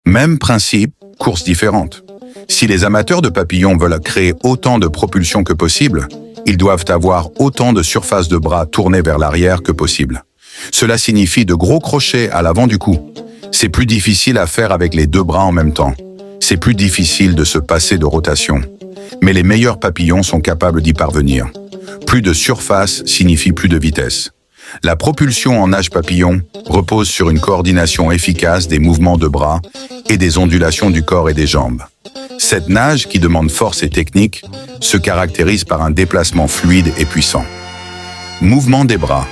Même principe, course différente. Si les amateurs de papillons veulent créer autant de propulsion que possible, ils doivent avoir autant de surface de bras tournée vers l'arrière que possible. Cela signifie de gros crochets à l'avant du cou. C'est plus difficile à faire avec les deux bras en même temps. C'est plus difficile de se passer de rotation. Mais les meilleurs papillons sont capables d'y parvenir. Plus de surface signifie plus de vitesse. La propulsion en nage papillon repose sur une coordination efficace des mouvements de bras et des ondulations du corps et des jambes. Cette nage, qui demande force et technique, se caractérise par un déplacement fluide et puissant. Mouvement des bras.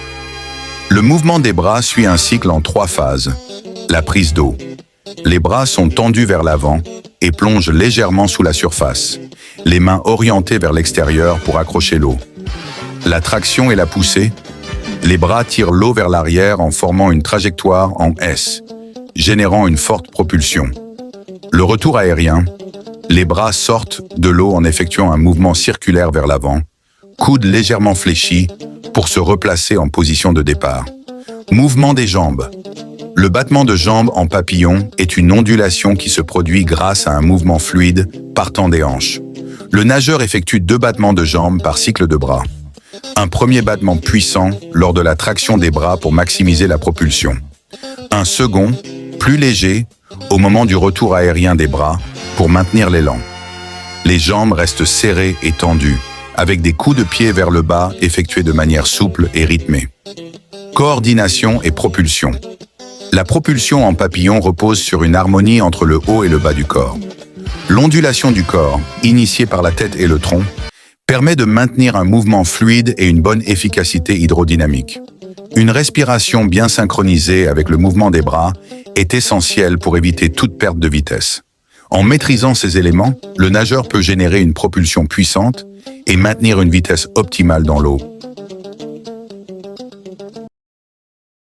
Le mouvement des bras suit un cycle en 3 phases. La prise d'eau. Les bras sont tendus vers l'avant et plongent légèrement sous la surface, les mains orientées vers l'extérieur pour accrocher l'eau. La traction et la poussée. Les bras tirent l'eau vers l'arrière en formant une trajectoire en S, générant une forte propulsion. Le retour aérien. Les bras sortent de l'eau en effectuant un mouvement circulaire vers l'avant, coudes légèrement fléchis pour se replacer en position de départ. Mouvement des jambes. Le battement de jambes en papillon est une ondulation qui se produit grâce à un mouvement fluide partant des hanches. Le nageur effectue 2 battements de jambes par cycle de bras. Un premier battement puissant lors de la traction des bras pour maximiser la propulsion. Un second, plus léger, au moment du retour aérien des bras pour maintenir l'élan. Les jambes restent serrées et tendues, avec des coups de pied vers le bas effectués de manière souple et rythmée. Coordination et propulsion. La propulsion en papillon repose sur une harmonie entre le haut et le bas du corps. L'ondulation du corps, initiée par la tête et le tronc, permet de maintenir un mouvement fluide et une bonne efficacité hydrodynamique. Une respiration bien synchronisée avec le mouvement des bras est essentielle pour éviter toute perte de vitesse. En maîtrisant ces éléments, le nageur peut générer une propulsion puissante et maintenir une vitesse optimale dans l'eau.